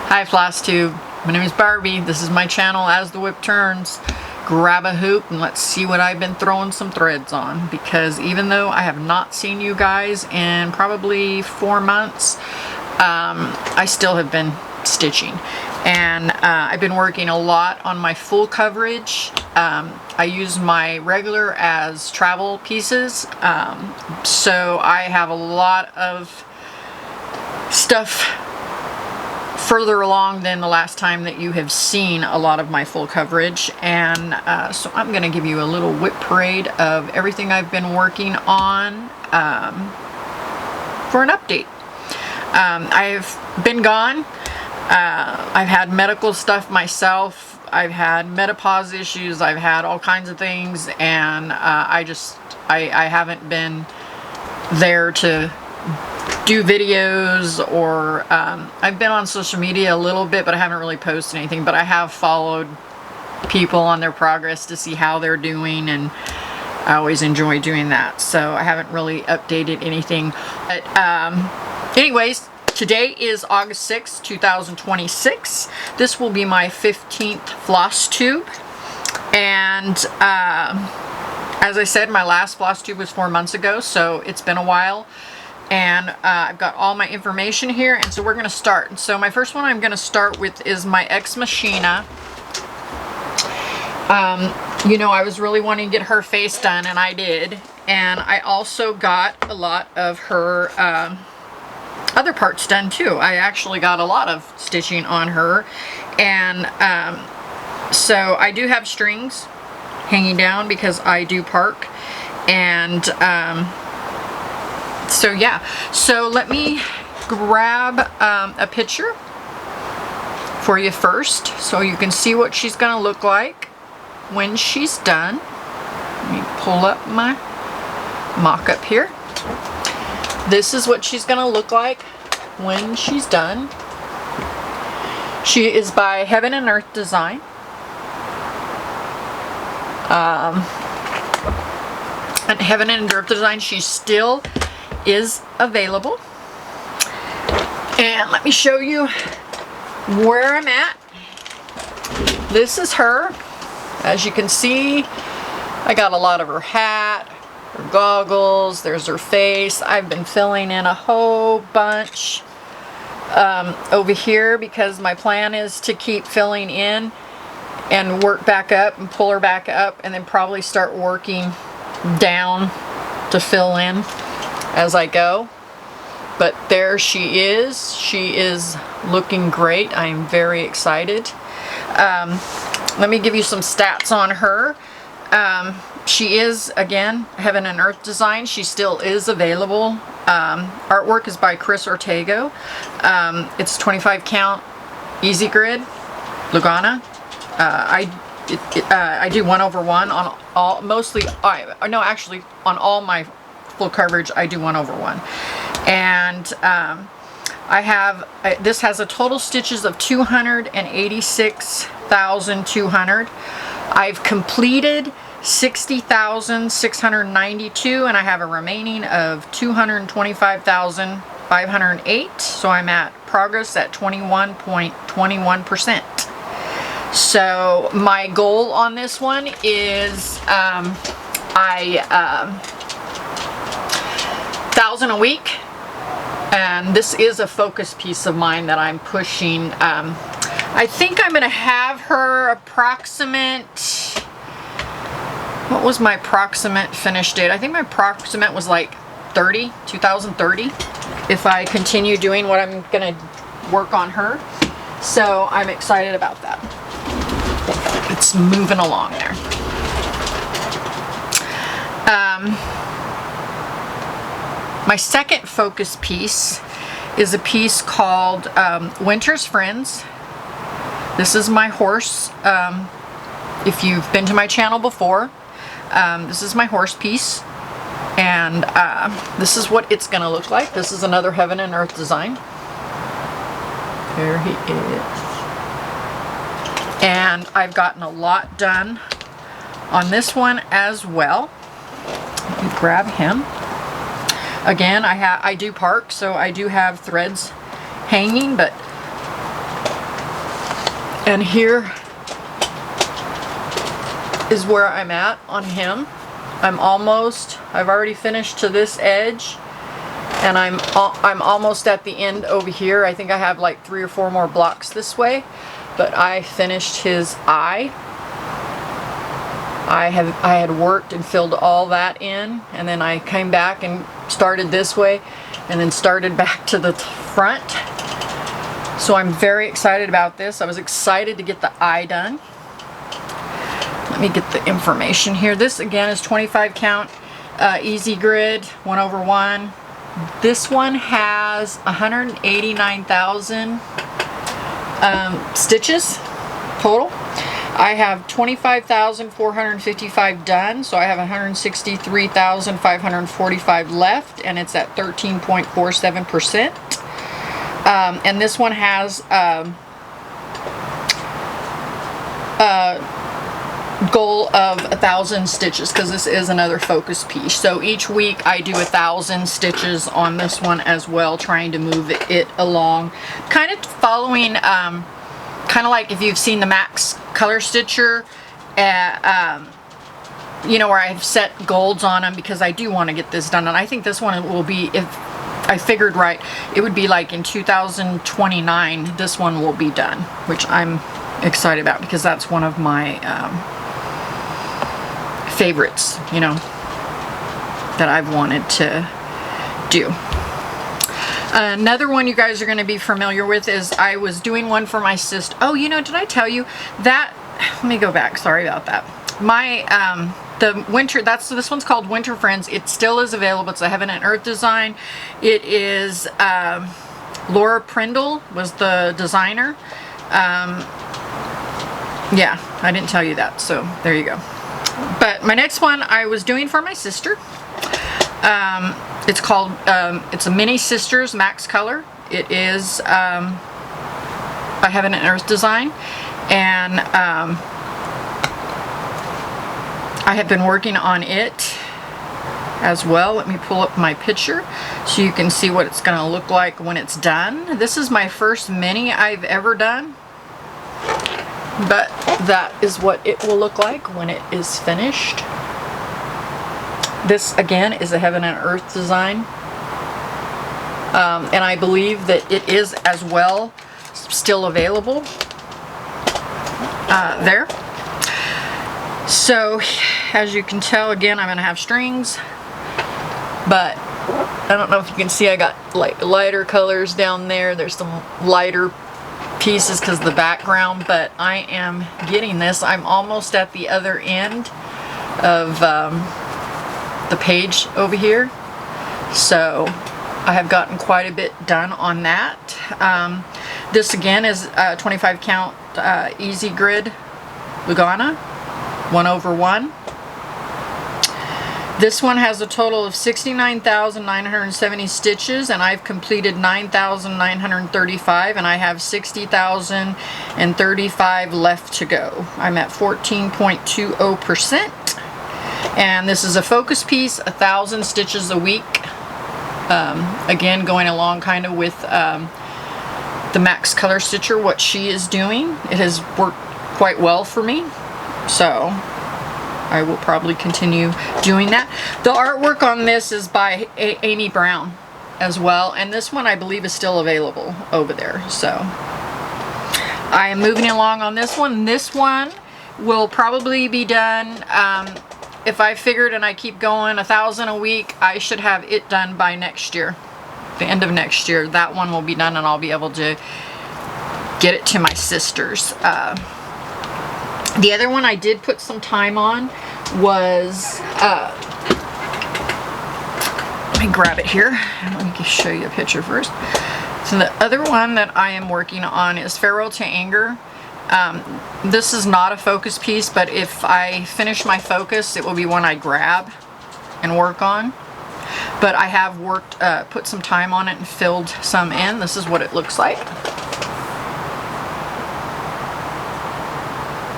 Hi FlossTube, my name is Barbie. This is my channel As the Whip Turns. Grab a hoop and let's see what I've been throwing some threads on, because even though I have not seen you guys in probably 4 months, I still have been stitching, and I've been working a lot on my full coverage. I use my regular as travel pieces, so I have a lot of stuff further along than the last time that you have seen a lot of my full coverage, and so I'm going to give you a little WIP parade of everything I've been working on for an update. I've been gone. I've had medical stuff myself. I've had menopause issues. I've had all kinds of things, and I haven't been there to do videos, or I've been on social media a little bit, but I haven't really posted anything. But I have followed people on their progress to see how they're doing, and I always enjoy doing that. So I haven't really updated anything. But anyways, today is August 6th, 2026. This will be my 15th FlossTube, and as I said, my last FlossTube was 4 months ago, so it's been a while. And I've got all my information here, and so we're going to start. So my first one I'm going to start with is my Machina. You know, I was really wanting to get her face done, and I did. And I also got a lot of her other parts done too. I actually got a lot of stitching on her, and so I do have strings hanging down because I do park, and so yeah, so let me grab a picture for you first so you can see what she's gonna look like when she's done. Let me pull up my mock-up here. This is what she's gonna look like when she's done. She is by Heaven and Earth Design. And Heaven and Earth Design, she still is available. And let me show you where I'm at. This is her. As you can see, I got a lot of her hat, her goggles, there's her face. I've been filling in a whole bunch over here, because my plan is to keep filling in and work back up and pull her back up, and then probably start working down to fill in as I go. But there she is. She is looking great. I'm very excited. Let me give you some stats on her. She is, again, Heaven and Earth Design. She still is available. Artwork is by Chris Ortego. It's 25 count easy grid Lugana. I do 1/1 on all, mostly, no, actually on all my full coverage I do 1/1, and I have this has a total stitches of 286,200. I've completed 60,692, and I have a remaining of 225,508, so I'm at progress at 21.21%. So my goal on this one is 1,000 a week, and this is a focus piece of mine that I'm pushing. I think I'm going to have her approximate, what was my approximate finish date? I think my approximate was like 2030, if I continue doing what I'm going to work on her. So I'm excited about that. It's moving along there. My second focus piece is a piece called Winter's Friends. This is my horse. If you've been to my channel before, this is my horse piece, and this is what it's going to look like. This is another Heaven and Earth Design. There he is. And I've gotten a lot done on this one as well. Let me grab him. Again, I do park, so I do have threads hanging, but And here is where I'm at on him. I've already finished to this edge, and I'm almost at the end over here. I think I have like 3 or 4 more blocks this way, but I finished his eye. I had worked and filled all that in, and then I came back and started this way, and then started back to the front. So I'm very excited about this. I was excited to get the eye done. Let me get the information here. This again is 25 count easy grid 1/1. This one has 189,000 stitches total. I have 25,455 done, so I have 163,545 left, and it's at 13.47%. And this one has goal of 1,000 stitches, because this is another focus piece. So each week I do 1,000 stitches on this one as well, trying to move it along, kind of following kind of like if you've seen the Max Color Stitcher, you know, where I've set golds on them, because I do want to get this done. And I think this one will be, if I figured right, it would be like in 2029 this one will be done, which I'm excited about, because that's one of my favorites, you know, that I've wanted to do. Another one you guys are going to be familiar with is I was doing one for my sister. Oh, you know, did I tell you that? Let me go back. Sorry about that. My the winter, this one's called Winter Friends. It still is available. It's a Heaven and Earth design. It is Laura Prindle was the designer. Yeah, I didn't tell you that, so there you go. But my next one I was doing for my sister. It's called, it's a Mini Sisters Max Color. It is a Heaven and Earth design, and I have been working on it as well. Let me pull up my picture so you can see what it's going to look like when it's done. This is my first mini I've ever done, but that is what it will look like when it is finished. This again is a Heaven and Earth design, and I believe that it is as well still available there. So as you can tell, again, I'm going to have strings, but I don't know if you can see, I got like lighter colors down there. There's some lighter pieces because of the background, but I am getting this. I'm almost at the other end of the page over here, so I have gotten quite a bit done on that. This again is 25 count easy grid Lugana 1/1. This one has a total of 69,970 stitches, and I've completed 9,935, and I have 60,035 left to go. I'm at 14.20%. And this is a focus piece, 1,000 stitches a week. Again, going along kind of with the Max Color Stitcher, what she is doing. It has worked quite well for me, so I will probably continue doing that. The artwork on this is by Amy Brown as well, and this one I believe is still available over there. So I am moving along on this one. This one will probably be done, if I figured and I keep going 1,000 a week, I should have it done by next year, the end of next year. That one will be done, and I'll be able to get it to my sisters. The other one I did put some time on was, let me grab it here. Let me just show you a picture first. So the other one that I am working on is Farewell to Anger. This is not a focus piece, but if I finish my focus, it will be one I grab and work on. But I have worked, put some time on it and filled some in. This is what it looks like.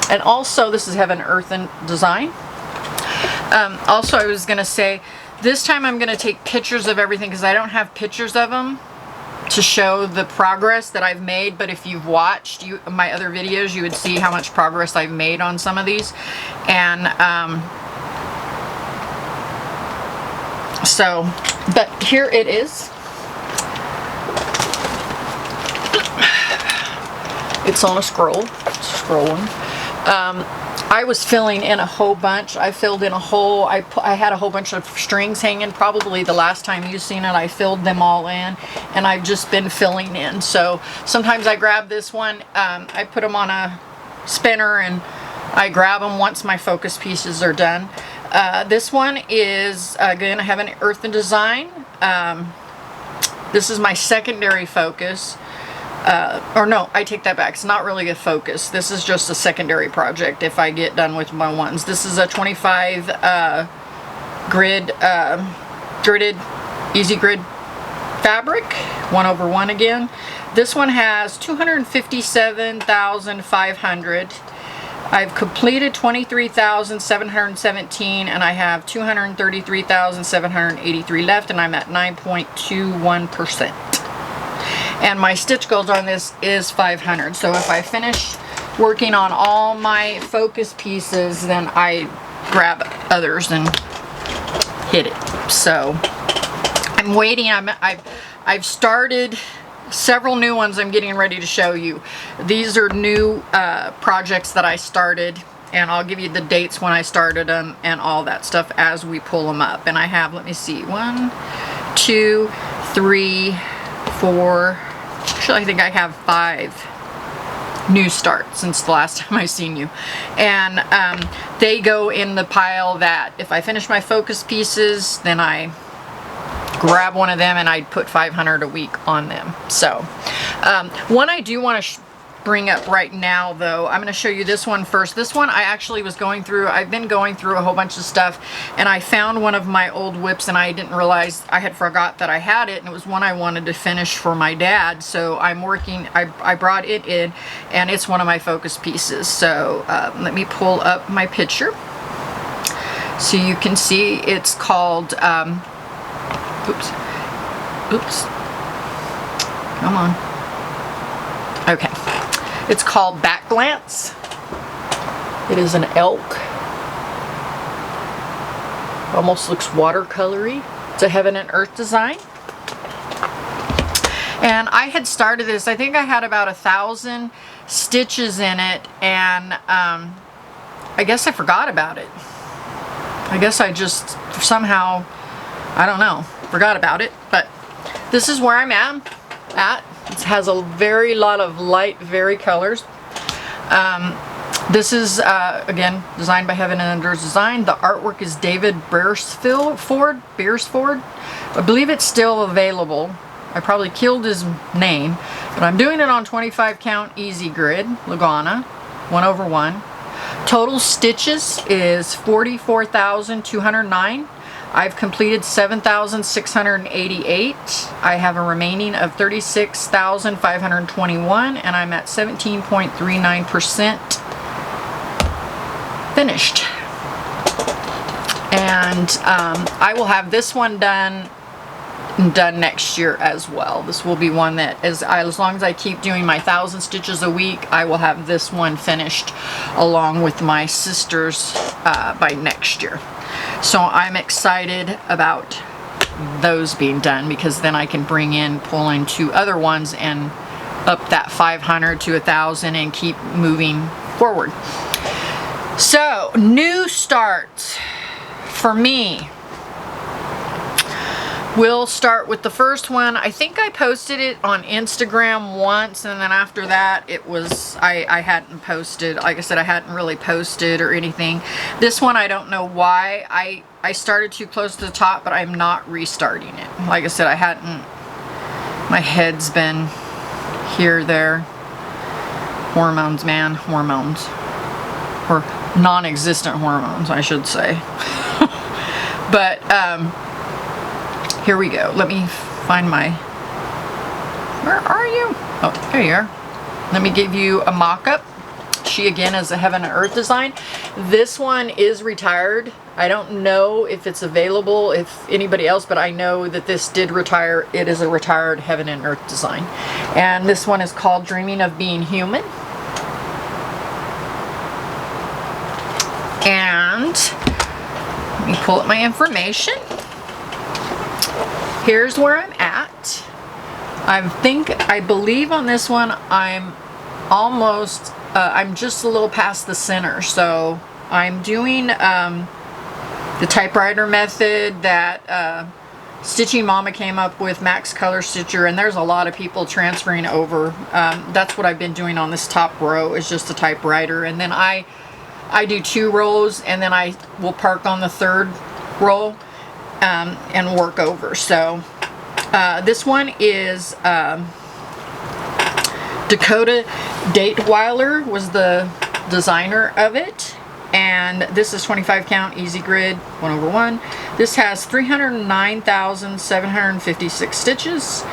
And also, this is Heaven Earth and Design. Also, I was going to say, this time I'm going to take pictures of everything because I don't have pictures of them. to show the progress that I've made, but if you've watched my other videos, you would see how much progress I've made on some of these. And so, but here it is. It's on a scroll. It's scrolling. I was filling in a whole bunch. I filled in a whole, I had a whole bunch of strings hanging. Probably the last time you've seen it, I filled them all in, and I've just been filling in. So sometimes I grab this one, I put them on a spinner, and I grab them once my focus pieces are done. This one is, again, I have an earth and design. This is my secondary focus. Or no, I take that back. It's not really a focus. This is just a secondary project if I get done with my ones. This is a 25 grid, gridded, easy grid fabric, 1/1 again. This one has 257,500. I've completed 23,717, and I have 233,783 left, and I'm at 9.21%. And my stitch goals on this is 500. So if I finish working on all my focus pieces, then I grab others and hit it. So I'm waiting. I've started several new ones I'm getting ready to show you. These are new projects that I started, and I'll give you the dates when I started them and all that stuff as we pull them up. And I have, let me see, 1, 2, 3, 4, actually I think I have 5 new starts since the last time I seen you. And they go in the pile that if I finish my focus pieces, then I grab one of them and I put 500 a week on them. So one I do want to bring up right now, though, I'm going to show you this one first. This one I actually was going through. I've been going through a whole bunch of stuff, and I found one of my old WIPs, and I didn't realize, I had forgot that I had it, and it was one I wanted to finish for my dad. So I'm working, I brought it in, and it's one of my focus pieces. So let me pull up my picture so you can see. It's called oops, come on. Okay, it's called Back Glance. It is an elk. Almost looks watercolory. It's a Heaven and Earth design. And I had started this, I think I had about 1,000 stitches in it, and I guess I forgot about it. I guess I just somehow, I don't know, forgot about it. But this is where I'm at. It has a very lot of light, varied colors. This is, again, designed by Heaven and Earth Design. The artwork is David Beresford. I believe it's still available. I probably killed his name, but I'm doing it on 25 count easy grid, Lagana, 1/1. Total stitches is 44,209. I've completed 7,688. I have a remaining of 36,521, and I'm at 17.39% finished. And I will have this one done next year as well. This will be one that, as long as I keep doing my 1,000 stitches a week, I will have this one finished along with my sister's by next year. So I'm excited about those being done, because then I can pull in 2 other ones and up that 500 to 1,000 and keep moving forward. So, new starts for me. We'll start with the first one. I think I posted it on Instagram once, and then after that it was, I hadn't posted. Like I said, I hadn't really posted or anything. This one, I don't know why. I started too close to the top, but I'm not restarting it. Like I said, I hadn't, my head's been here, there. Hormones, man, hormones. Or non-existent hormones, I should say. But, here we go. Let me find my, where are you? Oh, there you are. Let me give you a mock-up, She again is a Heaven and Earth design. This one is retired. I don't know if it's available, if anybody else, but I know that this did retire. It is a retired Heaven and Earth design. And this one is called Dreaming of Being Human. And let me pull up my information. Here's where I'm at. I believe on this one I'm almost, I'm just a little past the center. So I'm doing the typewriter method that Stitching Mama came up with, Max Color Stitcher, and there's a lot of people transferring over. That's what I've been doing on this top row, is just a typewriter, and then I do 2 rows, and then I will park on the 3rd row and work over. So this one is Dakota Dateweiler was the designer of it, and this is 25 count easy grid 1/1. This has 309,756 stitches,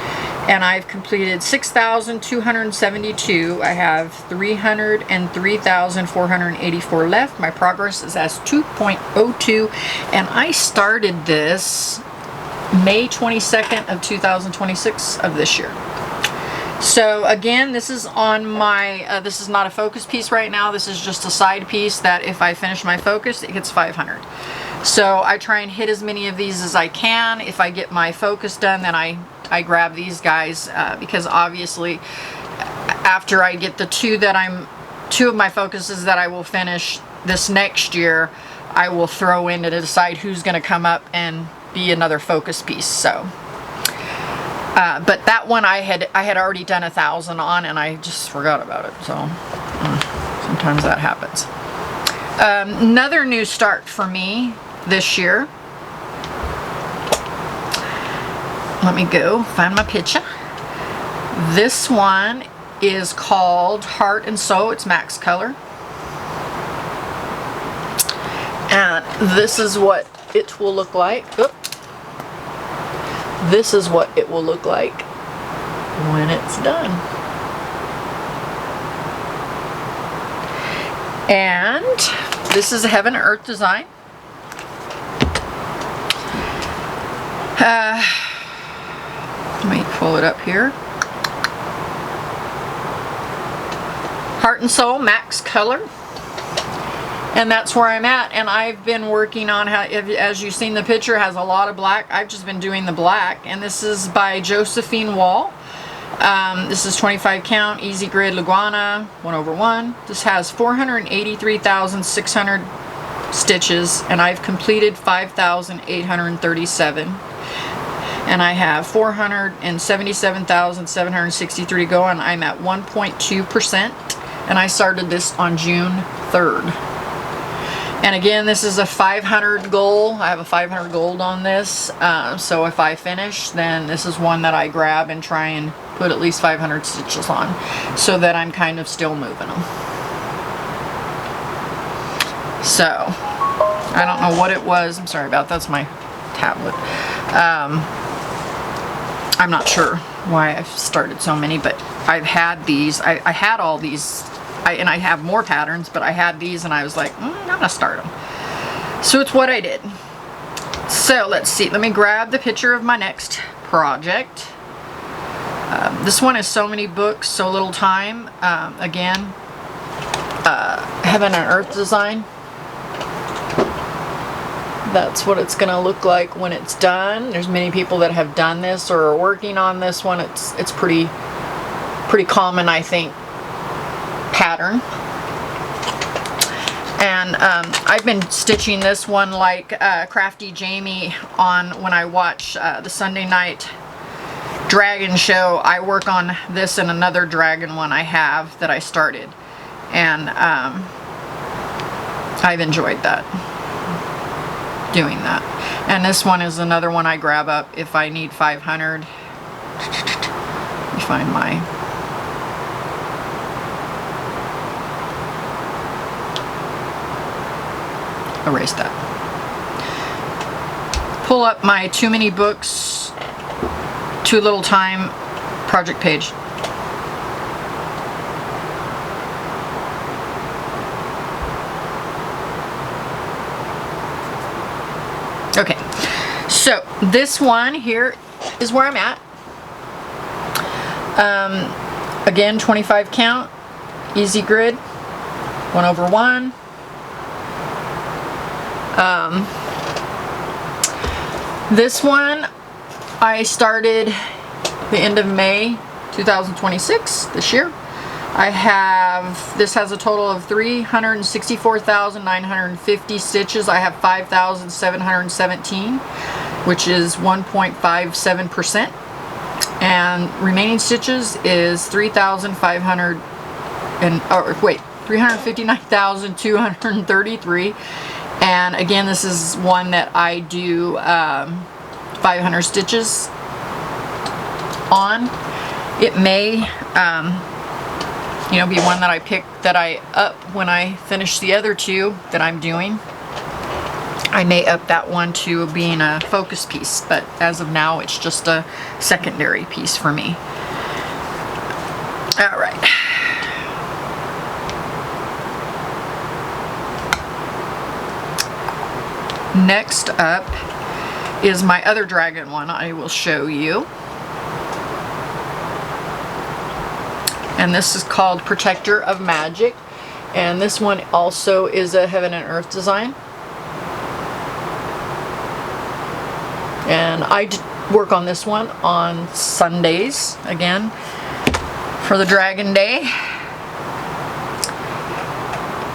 and I've completed 6,272. I have 303,484 left. My progress is as 2.02, and I started this May 22nd of 2026 of this year. So again, this is on my, this is not a focus piece right now. This is just a side piece that if I finish my focus, it gets 500. So I try and hit as many of these as I can. If I get my focus done, then I grab these guys because obviously after I get the 2 of my focuses that I will finish this next year, I will throw in to decide who's going to come up and be another focus piece. So but that one I had already done 1,000 on, and I just forgot about it. So sometimes that happens. Another new start for me this year. Let me go find my picture. This one is called Heart and Soul. It's Max Color. And this is what it will look like. Oop. This is what it will look like when it's done. And this is a Heaven and Earth design. Let me pull it up here. Heart and Soul, Max Color. And that's where I'm at, and I've been working on how, as you've seen the picture, has a lot of black. I've just been doing the black, and this is by Josephine Wall. This is 25 count, easy grid Liguana, 1/1. This has 483,600 stitches, and I've completed 5,837. And I have 477,763 to go, and I'm at 1.2%. And I started this on June 3rd. And again, this is a 500 goal. I have a 500 gold on this. So if I finish, then this is one that I grab and try and put at least 500 stitches on, so that I'm kind of still moving them. So I don't know what it was. I'm sorry about that. That's my tablet. I'm not sure why I've started so many, but I've had these. I had all these. And I have more patterns, but I had these and I was like, I'm gonna start them. So it's what I did. So let's see, let me grab the picture of my next project. This one is so many books, so little time. Again, Heaven and Earth design. That's what it's gonna look like when it's done. There's many people that have done this or are working on this one. It's pretty common, I think, pattern. And I've been stitching this one like Crafty Jamie on when I watch the Sunday night dragon show. I work on this and another dragon one I have that I started, and I've enjoyed that, doing that. And this one is another one I grab up if I need 500. Let me find my erase that. Pull up my Too Many Books, Too Little Time project page. So this one here is where I'm at. Again, 25 count, easy grid, 1/1. This one I started the end of May 2026 this year. This has a total of 364,950 stitches. I have 5,717, which is 1.57%. And remaining stitches is 359,233. And again, this is one that I do 500 stitches on. It may be one that I pick that I up when I finish the other two that I'm doing. I may up that one to being a focus piece, but as of now it's just a secondary piece for me. All right. Next up is my other dragon one I will show you. And this is called Protector of Magic. And this one also is a Heaven and Earth design. And I work on this one on Sundays, again, for the Dragon Day.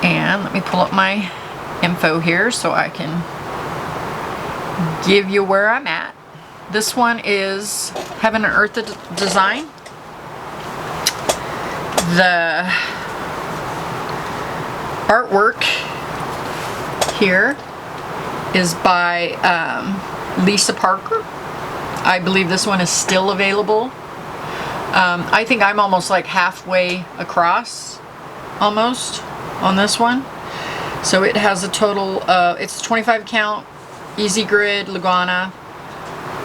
And let me pull up my info here so I can give you where I'm at. This one is Heaven and Earth design. The artwork here is by Lisa Parker. I believe this one is still available. I think I'm almost like halfway across, almost, on this one. So it has a total of, it's 25 count, easy grid, Lugana.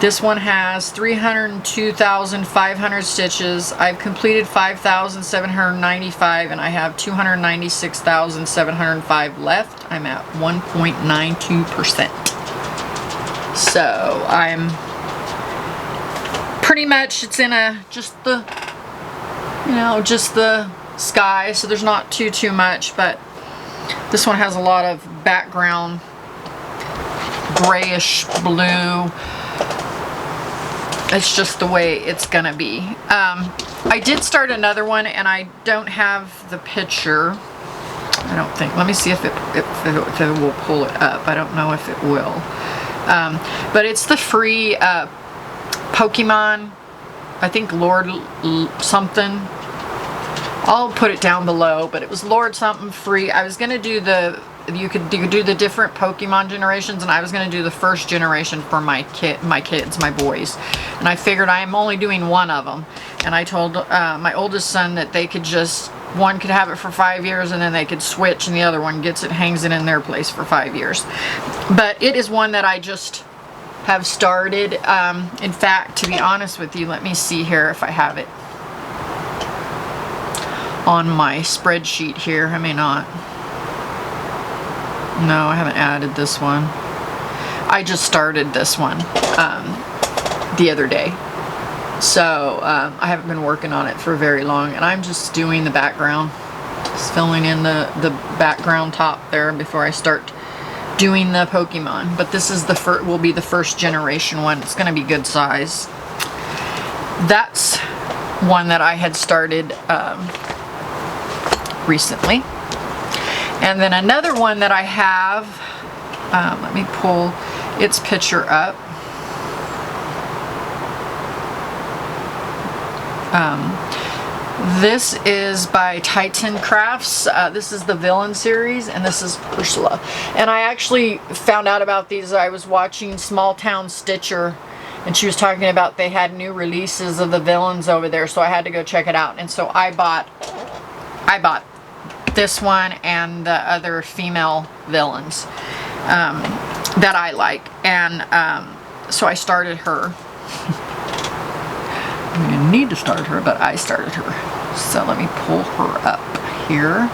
This one has 302,500 stitches. I've completed 5,795 and I have 296,705 left. I'm at 1.92%. So I'm pretty much, it's in just the sky, so there's not too much, but this one has a lot of background, grayish blue. It's just the way it's gonna be. I did start another one and I don't have the picture. I don't think. Let me see if it will pull it up. I don't know if it will. But it's the free Pokemon, I think Lord something. I'll put it down below, but it was Lord something free. I was gonna do you could do the different Pokemon generations, and I was gonna do the first generation for my kids, my boys. And I figured I am only doing one of them. And I told my oldest son that they could one could have it for 5 years and then they could switch, and the other one hangs it in their place for 5 years. But it is one that I just have started. In fact, to be honest with you, let me see here if I have it on my spreadsheet here. I may not. No, I haven't added this one. I just started this one the other day. So I haven't been working on it for very long, and I'm just doing the background. Just filling in the background top there before I start doing the Pokemon. But this is will be the first generation one. It's going to be good size. That's one that I had started recently. And then another one that I have, let me pull its picture up. This is by Titan Crafts. This is the Villain series, and this is Ursula. And I actually found out about these. I was watching Small Town Stitcher, and she was talking about they had new releases of the villains over there, so I had to go check it out. And so I bought this one and the other female villains that I like, and so I started her. I didn't need to start her, but I started her. So let me pull her up here.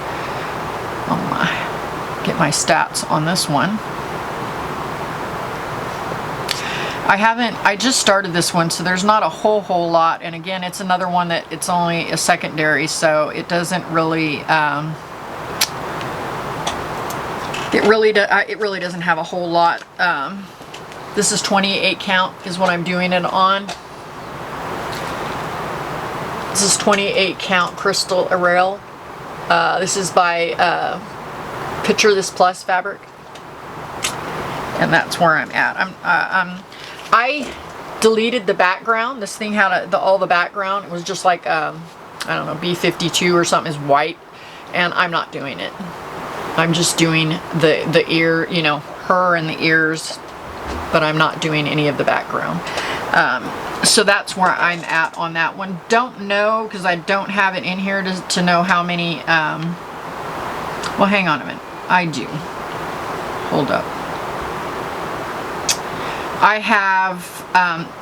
Get my stats on this one. I just started this one, so there's not a whole lot. And again, it's another one that it's only a secondary, so it doesn't really, it really doesn't have a whole lot. This is 28 count is what I'm doing it on. This is 28 count crystal arrail. This is by Picture This Plus fabric. And that's where I'm at. I deleted the background. This thing had all the background. It was just like, I don't know, B52 or something is white. And I'm not doing it. I'm just doing the ear, you know, her and the ears. But I'm not doing any of the background. So that's where I'm at on that one. Don't know, because I don't have it in here to know how many, well, hang on a minute. I do. Hold up. I have,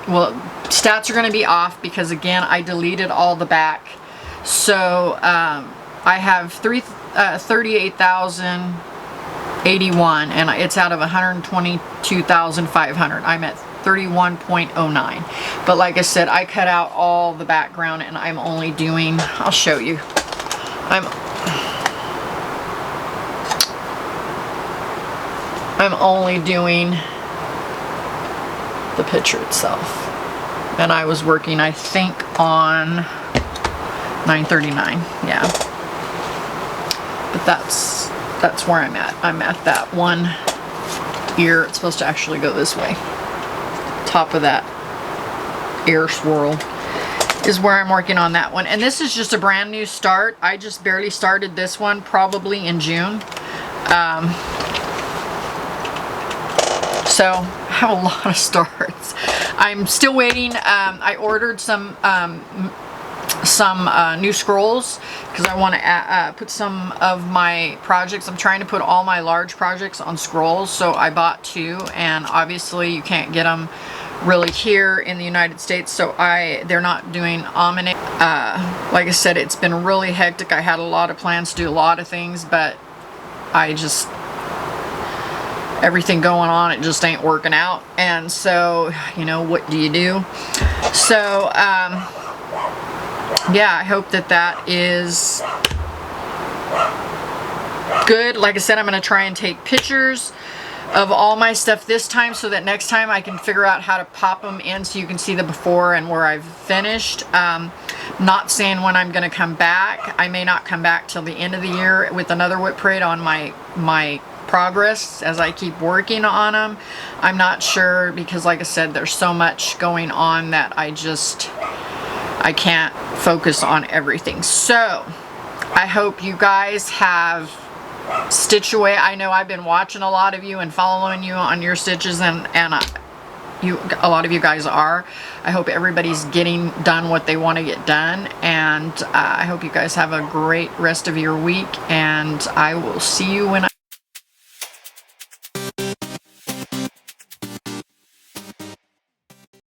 well, stats are going to be off because, again, I deleted all the back. So I have 38,081, and it's out of 122,500. I'm at 31.09. But like I said, I cut out all the background, and I'm only doing, I'll show you. I'm only doing the picture itself. And I was working, I think, on 939. Yeah. But that's where I'm at. I'm at that one ear. It's supposed to actually go this way. Top of that air swirl is where I'm working on that one. And this is just a brand new start. I just barely started this one, probably in June. So I have a lot of starts. I'm still waiting. I ordered some new scrolls because I want to put some of my projects. I'm trying to put all my large projects on scrolls, so I bought 2, and obviously you can't get them really here in the United States, so they're not doing Omni. Like I said, it's been really hectic. I had a lot of plans to do a lot of things, but everything going on, it just ain't working out. And so, you know, what do you do? So, yeah, I hope that is good. Like I said, I'm going to try and take pictures of all my stuff this time so that next time I can figure out how to pop them in so you can see the before and where I've finished. Not saying when I'm going to come back. I may not come back till the end of the year with another WIP Parade on my progress as I keep working on them. I'm not sure because, like I said, there's so much going on that I can't focus on everything. So I hope you guys have stitched away. I know I've been watching a lot of you and following you on your stitches, and a lot of you guys are. I hope everybody's getting done what they want to get done, and I hope you guys have a great rest of your week, and I will see you when